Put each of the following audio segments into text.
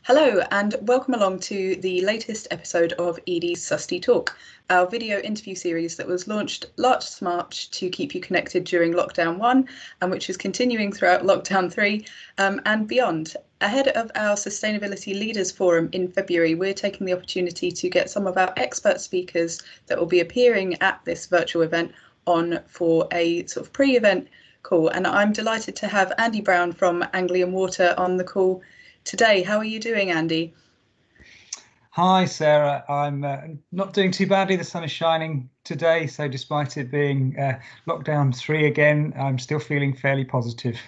Hello and welcome along to the latest episode of Edie's Susty Talk, our video interview series that was launched last March to keep you connected during Lockdown 1 and which is continuing throughout Lockdown 3 and beyond. Ahead of our Sustainability Leaders Forum in February, we're taking the opportunity to get some of our expert speakers that will be appearing at this virtual event on for a sort of pre-event call. And I'm delighted to have Andy Brown from Anglian Water on the call today. How are you doing, Andy? Hi, Sarah. I'm not doing too badly. The sun is shining today, so despite it being lockdown 3 again, I'm still feeling fairly positive.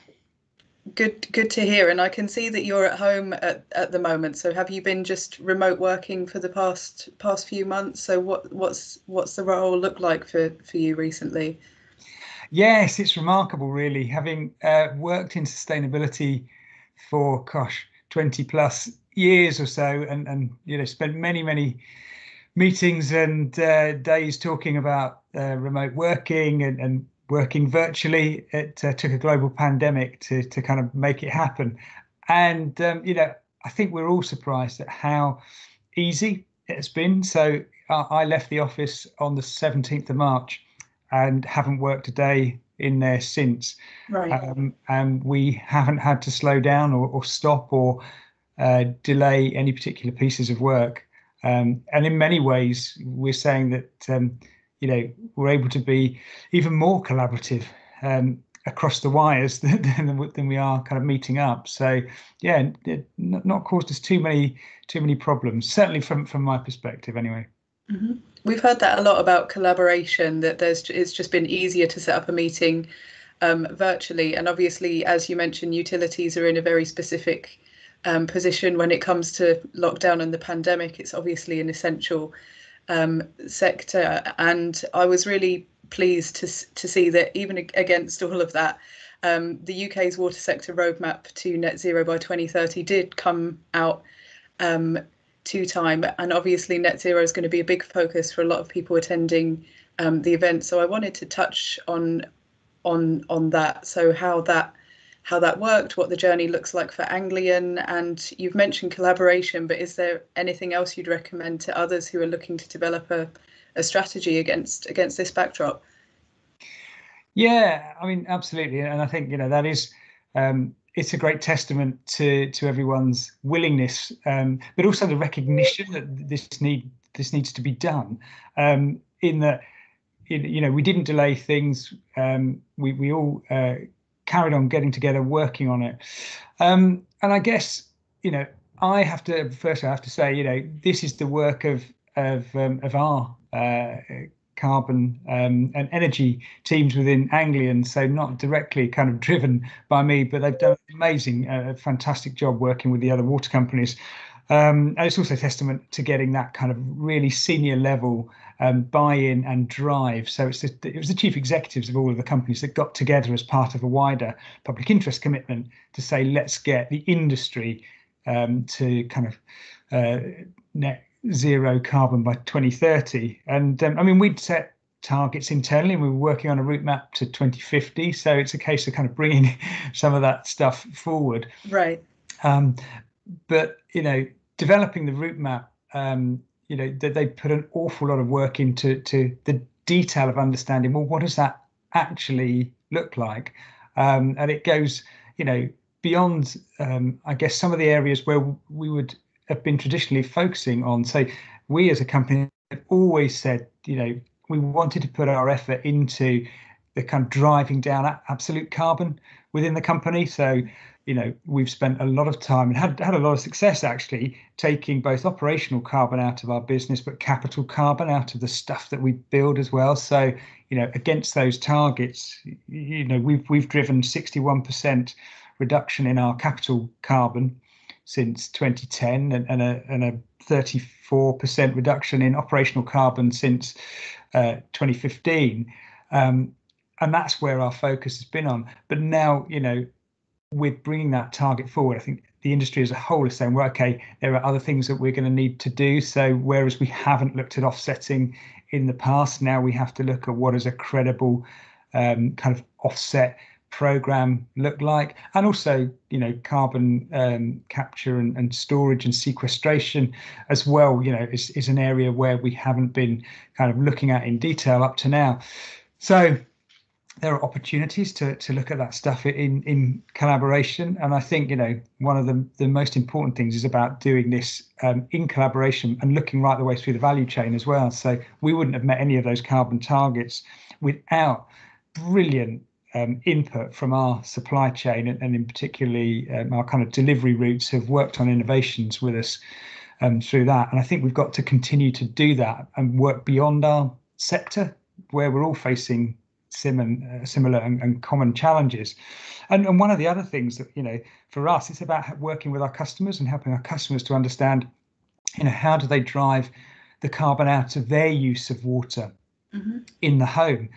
Good to hear. And I can see that you're at home at the moment. So have you been just remote working for the past few months? So what's the role look like for you recently? Yes, it's remarkable, really. Having worked in sustainability for 20 plus years or so, and spent many meetings and days talking about remote working and working virtually. It took a global pandemic to kind of make it happen. And I think we're all surprised at how easy it's been. So I left the office on the 17th of March and haven't worked a day in there since. Right. And we haven't had to slow down or stop or delay any particular pieces of work. And in many ways, we're saying that, we're able to be even more collaborative across the wires than we are kind of meeting up. So, yeah, not caused us too many problems, certainly from my perspective anyway. Mm-hmm. We've heard that a lot about collaboration, that it's just been easier to set up a meeting virtually. And obviously, as you mentioned, utilities are in a very specific position when it comes to lockdown and the pandemic. It's obviously an essential sector. And I was really pleased to see that even against all of that, the UK's water sector roadmap to net zero by 2030 did come out to time, and obviously net zero is going to be a big focus for a lot of people attending the event. So I wanted to touch on that. So how that worked, what the journey looks like for Anglian, and you've mentioned collaboration, but is there anything else you'd recommend to others who are looking to develop a strategy against this backdrop? Yeah, I mean, absolutely, and I think that is. It's a great testament to everyone's willingness, but also the recognition that this needs to be done. In that, we didn't delay things. We all carried on getting together, working on it. And I guess I have to say, this is the work of our carbon and energy teams within Anglian, so not directly kind of driven by me, but they've done an amazing, fantastic job working with the other water companies. And it's also a testament to getting that kind of really senior level buy-in and drive. So it was the chief executives of all of the companies that got together as part of a wider public interest commitment to say, let's get the industry to kind of net zero carbon by 2030. And I mean, we'd set targets internally and we were working on a route map to 2050. So it's a case of kind of bringing some of that stuff forward. Right. But, developing the route map, they put an awful lot of work into the detail of understanding, well, what does that actually look like? And it goes, beyond, I guess, some of the areas where we would have been traditionally focusing on. So we as a company have always said, we wanted to put our effort into the kind of driving down absolute carbon within the company. So, we've spent a lot of time and had a lot of success actually taking both operational carbon out of our business, but capital carbon out of the stuff that we build as well. So, against those targets, we've driven 61% reduction in our capital carbon since 2010 and a 34% reduction in operational carbon since 2015. And that's where our focus has been on. But now, with bringing that target forward, I think the industry as a whole is saying, well, okay, there are other things that we're going to need to do. So whereas we haven't looked at offsetting in the past, now we have to look at what is a credible kind of offset program look like? And also, carbon capture and storage and sequestration as well, is an area where we haven't been kind of looking at in detail up to now. So there are opportunities to look at that stuff in collaboration. And I think, one of the most important things is about doing this in collaboration and looking right the way through the value chain as well. So we wouldn't have met any of those carbon targets without brilliant input from our supply chain, and in particularly our kind of delivery routes have worked on innovations with us through that. And I think we've got to continue to do that and work beyond our sector, where we're all facing similar and common challenges. And one of the other things that, for us, it's about working with our customers and helping our customers to understand, how do they drive the carbon out of their use of water in the home,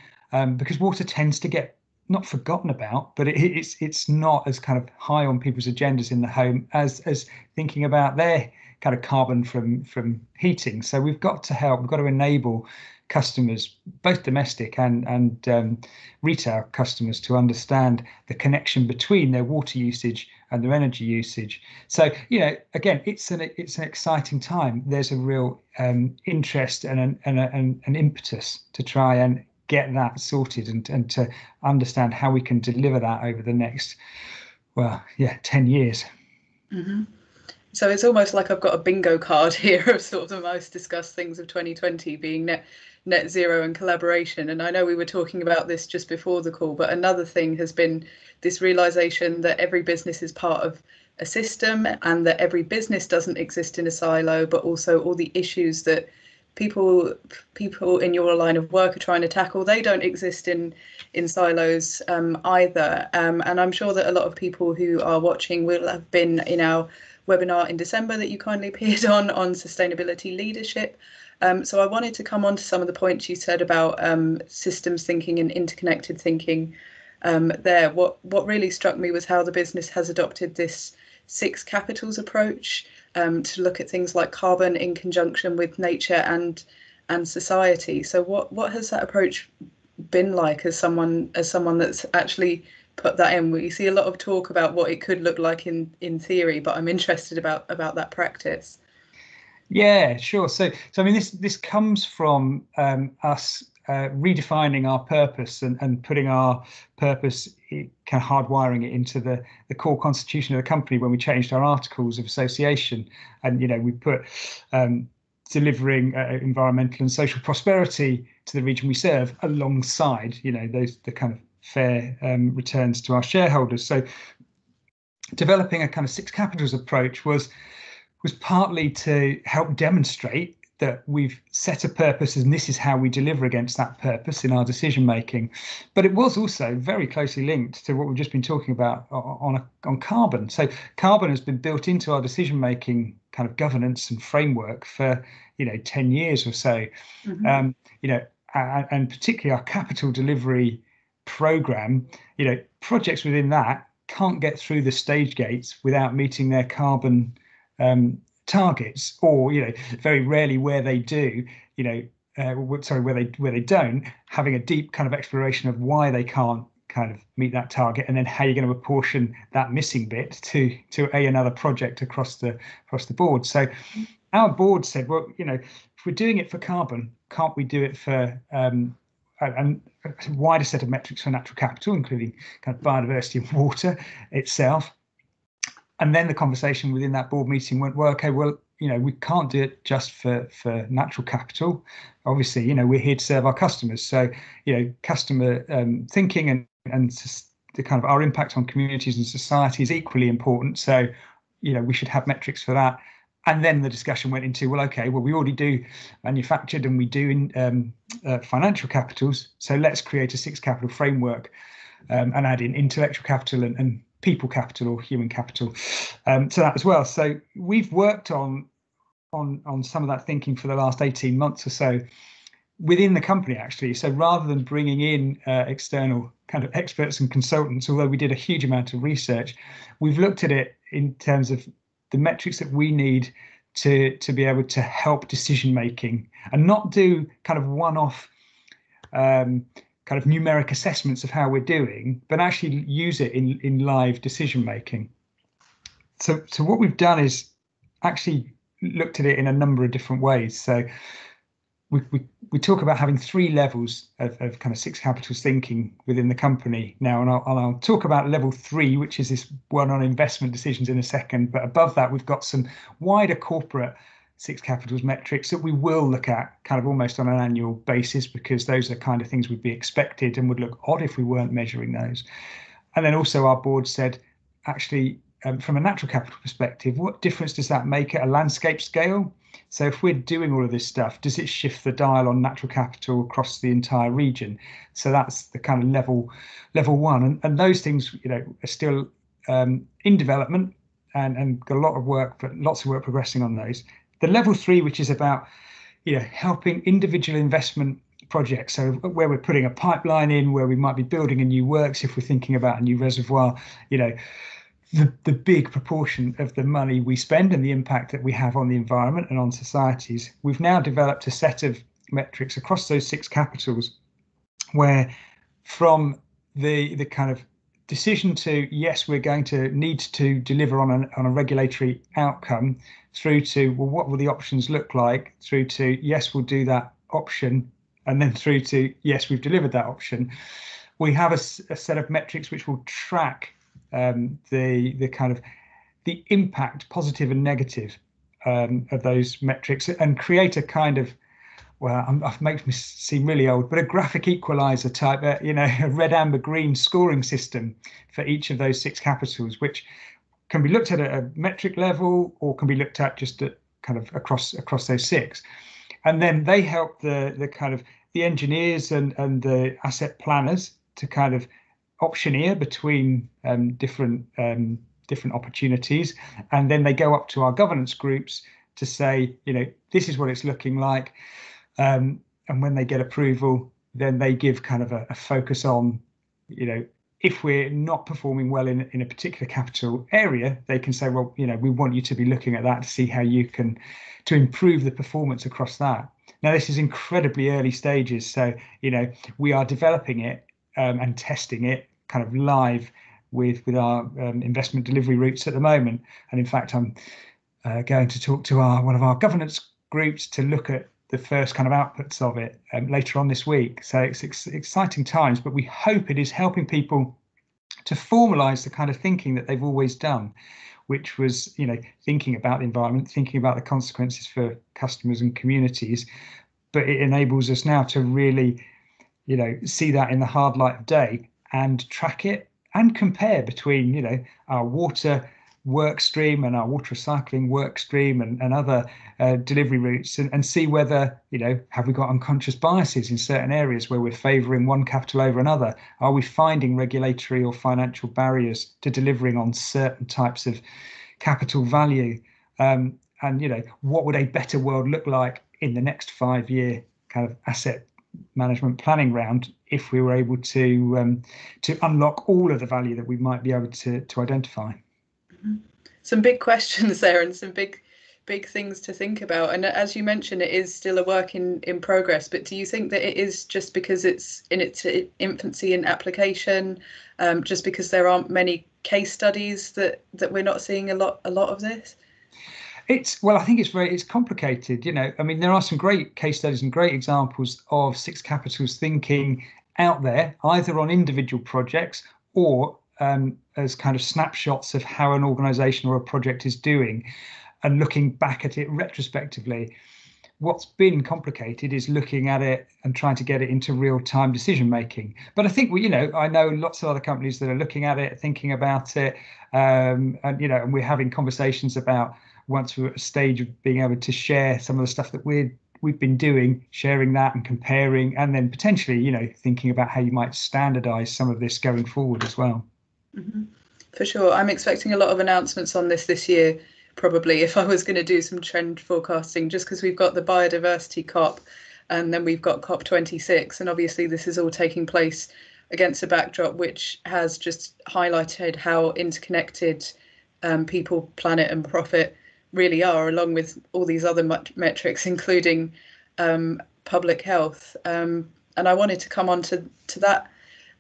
because water tends to get not forgotten about, but it's not as kind of high on people's agendas in the home as thinking about their kind of carbon from heating. So we've got to enable customers, both domestic and retail customers, to understand the connection between their water usage and their energy usage. So, again, it's an exciting time. There's a real interest and an impetus to try and get that sorted and to understand how we can deliver that over the next, 10 years. Mm-hmm. So it's almost like I've got a bingo card here of sort of the most discussed things of 2020 being net zero and collaboration. And I know we were talking about this just before the call, but another thing has been this realization that every business is part of a system and that every business doesn't exist in a silo, but also all the issues that people in your line of work are trying to tackle, they don't exist in silos either. And I'm sure that a lot of people who are watching will have been in our webinar in December that you kindly appeared on sustainability leadership. So I wanted to come on to some of the points you said about systems thinking and interconnected thinking there. What really struck me was how the business has adopted this 6 capitals approach to look at things like carbon in conjunction with nature and society. So what has that approach been like as someone that's actually put that in? We see a lot of talk about what it could look like in theory, but I'm interested about that practice. Yeah, sure. So I mean, this comes from us redefining our purpose and putting our purpose, kind of hardwiring it into the core constitution of the company when we changed our articles of association. And we put delivering environmental and social prosperity to the region we serve alongside the kind of fair returns to our shareholders. So developing a kind of 6 capitals approach was partly to help demonstrate that we've set a purpose and this is how we deliver against that purpose in our decision making. But it was also very closely linked to what we've just been talking about on carbon. So carbon has been built into our decision making kind of governance and framework for 10 years or so. Mm-hmm. And particularly our capital delivery program, projects within that can't get through the stage gates without meeting their carbon targets, or very rarely where they do, where they don't, having a deep kind of exploration of why they can't kind of meet that target, and then how you're going to apportion that missing bit to another project across the board. So our board said, well, if we're doing it for carbon, can't we do it for a wider set of metrics for natural capital, including kind of biodiversity and water itself? And then the conversation within that board meeting went, well, okay, we can't do it just for natural capital. Obviously, we're here to serve our customers. So, customer thinking and the kind of our impact on communities and society is equally important. So, we should have metrics for that. And then the discussion went into, well, okay, we already do manufactured and we do in financial capitals. So let's create a 6 capital framework and add in intellectual capital and people capital or human capital to that as well. So we've worked on some of that thinking for the last 18 months or so within the company, actually. So rather than bringing in external kind of experts and consultants, although we did a huge amount of research, we've looked at it in terms of the metrics that we need to be able to help decision making and not do kind of one-off kind of numeric assessments of how we're doing, but actually use it in live decision making. So what we've done is actually looked at it in a number of different ways. So we talk about having 3 levels of kind of 6 capitals thinking within the company now, and I'll talk about level 3, which is this one on investment decisions, in a second. But above that, we've got some wider corporate 6 capitals metrics that we will look at kind of almost on an annual basis, because those are kind of things would be expected and would look odd if we weren't measuring those. And then also our board said, actually, from a natural capital perspective, what difference does that make at a landscape scale? So if we're doing all of this stuff, does it shift the dial on natural capital across the entire region? So that's the kind of level 1, and those things, are still in development and got a lot of work, but lots of work progressing on those. The level 3, which is about helping individual investment projects, so where we're putting a pipeline in, where we might be building a new works, if we're thinking about a new reservoir, the big proportion of the money we spend and the impact that we have on the environment and on societies. We've now developed a set of metrics across those 6 capitals, where from the kind of decision to, yes, we're going to need to deliver on a regulatory outcome, through to, well, what will the options look like, through to, yes, we'll do that option, and then through to, yes, we've delivered that option. We have a set of metrics which will track the kind of the impact, positive and negative, of those metrics, and create a kind of, well, it makes me seem really old, but a graphic equalizer type, a red, amber, green scoring system for each of those 6 capitals, which can be looked at a metric level, or can be looked at just at kind of across those 6. And then they help the kind of the engineers and the asset planners to kind of optioneer between different opportunities, and then they go up to our governance groups to say, this is what it's looking like, and when they get approval, then they give kind of a focus on, if we're not performing well in a particular capital area, they can say, well, we want you to be looking at that to see how you can to improve the performance across that. Now, this is incredibly early stages, so we are developing it and testing it kind of live with our investment delivery routes at the moment. And in fact, I'm going to talk to one of our governance groups to look at the first kind of outputs of it later on this week. So it's exciting times, but we hope it is helping people to formalise the kind of thinking that they've always done, which was, thinking about the environment, thinking about the consequences for customers and communities. But it enables us now to really, see that in the hard light of day and track it and compare between, our water work stream and our water recycling work stream and other delivery routes, and see whether, have we got unconscious biases in certain areas where we're favouring one capital over another? Are we finding regulatory or financial barriers to delivering on certain types of capital value? And, what would a better world look like in the next 5-year kind of asset management planning round if we were able to unlock all of the value that we might be able to identify? Some big questions there, and some big things to think about. And as you mentioned, it is still a work in progress. But do you think that it is just because it's in its infancy in application, just because there aren't many case studies that we're not seeing a lot of this? I think it's complicated. I mean, there are some great case studies and great examples of 6 capitals thinking out there, either on individual projects or as kind of snapshots of how an organisation or a project is doing, and looking back at it retrospectively. What's been complicated is looking at it and trying to get it into real-time decision making. But I think I know lots of other companies that are looking at it, thinking about it, and we're having conversations about, once we're at a stage of being able to share some of the stuff that we've been doing, sharing that and comparing, and then potentially, thinking about how you might standardise some of this going forward as well. Mm-hmm. For sure. I'm expecting a lot of announcements on this year, probably, if I was going to do some trend forecasting, just because we've got the biodiversity COP, and then we've got COP26, and obviously this is all taking place against a backdrop which has just highlighted how interconnected people, planet and profit really are, along with all these other metrics, including public health. and I wanted to come on to that.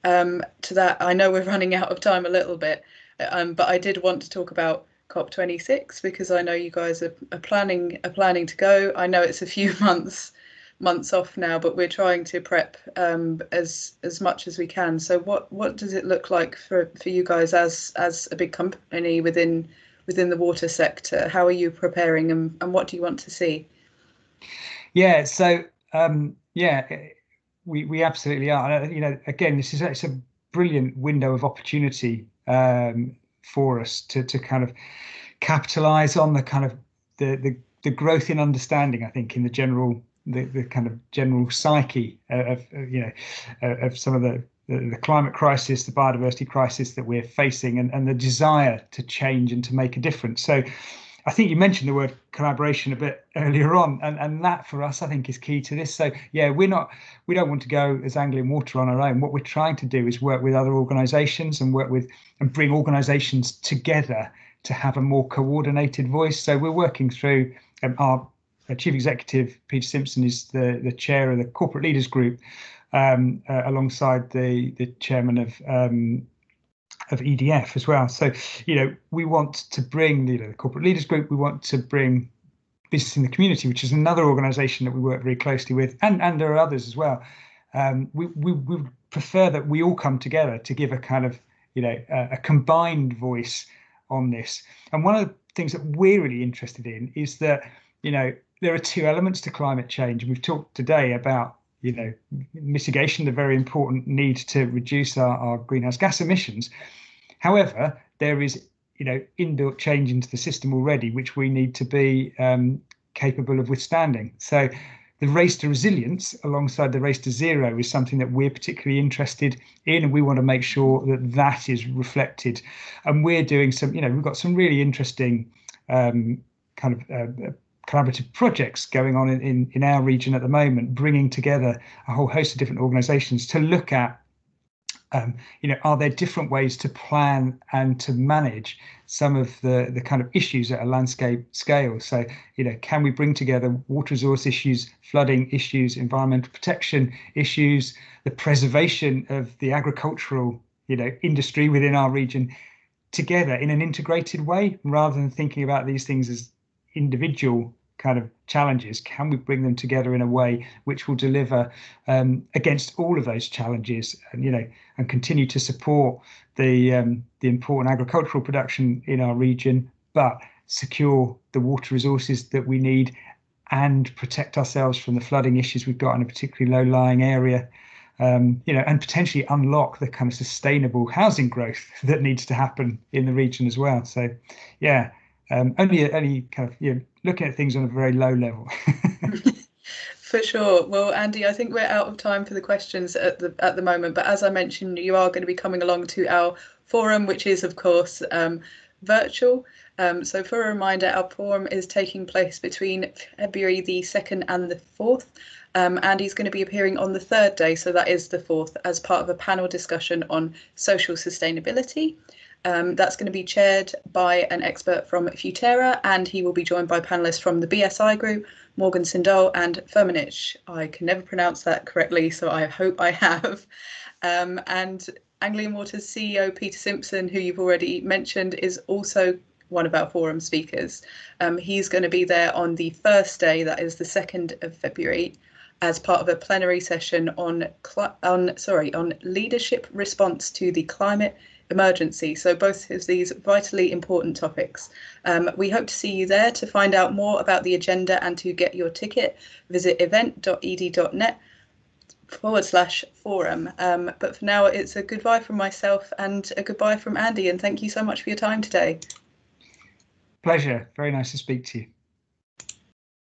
I know we're running out of time a little bit, but I did want to talk about COP26 because I know you guys are planning to go. I know it's a few months off now, but we're trying to prep as much as we can. So what does it look like for you guys as a big company within the water sector? How are you preparing, and what do you want to see? Yeah, so we absolutely are. You know, again, it's a brilliant window of opportunity for us to kind of capitalize on the kind of the growth in understanding, I think, in the kind of general psyche of of some of the climate crisis, the biodiversity crisis that we're facing, and the desire to change and to make a difference. So I think you mentioned the word collaboration a bit earlier on, and that for us, I think, is key to this. So yeah, we don't want to go as Anglian Water on our own. What we're trying to do is work with other organisations and bring organisations together to have a more coordinated voice. So we're working through our Chief Executive, Peter Simpson, is the chair of the Corporate Leaders Group, alongside the chairman of EDF as well. So, you know, we want to bring the Corporate Leaders Group, we want to bring Business in the Community, which is another organisation that we work very closely with, and there are others as well. We would prefer that we all come together to give a kind of, a combined voice on this. And one of the things that we're really interested in is that, there are two elements to climate change. And we've talked today about, mitigation, the very important need to reduce our greenhouse gas emissions. However, there is, inbuilt change into the system already, which we need to be capable of withstanding. So the race to resilience alongside the race to zero is something that we're particularly interested in, and we want to make sure that that is reflected. And we're doing some, we've got some really interesting collaborative projects going on in our region at the moment, bringing together a whole host of different organisations to look at, are there different ways to plan and to manage some of the kind of issues at a landscape scale? So, can we bring together water resource issues, flooding issues, environmental protection issues, the preservation of the agricultural, industry within our region together in an integrated way, rather than thinking about these things as individual kind of challenges? Can we bring them together in a way which will deliver against all of those challenges, and continue to support the important agricultural production in our region, but secure the water resources that we need and protect ourselves from the flooding issues we've got in a particularly low-lying area, and potentially unlock the kind of sustainable housing growth that needs to happen in the region as well. So, yeah. Only kind of looking at things on a very low level. For sure. Well, Andy, I think we're out of time for the questions at the moment. But as I mentioned, you are going to be coming along to our forum, which is, of course, virtual. So for a reminder, our forum is taking place between February the 2nd and the 4th. Andy's going to be appearing on the third day, so that is the 4th, as part of a panel discussion on social sustainability. That's going to be chaired by an expert from Futerra, and he will be joined by panelists from the BSI Group, Sindall and Firmenich. I can never pronounce that correctly, so I hope I have. And Anglian Water's CEO, Peter Simpson, who you've already mentioned, is also one of our forum speakers. He's going to be there on the first day, that is the 2nd of February, as part of a plenary session on leadership response to the climate emergency. So both of these vitally important topics. We hope to see you there. To find out more about the agenda and to get your ticket, visit event.edie.net/forum. But for now, it's a goodbye from myself and a goodbye from Andy, and thank you so much for your time today. Pleasure. Very nice to speak to you.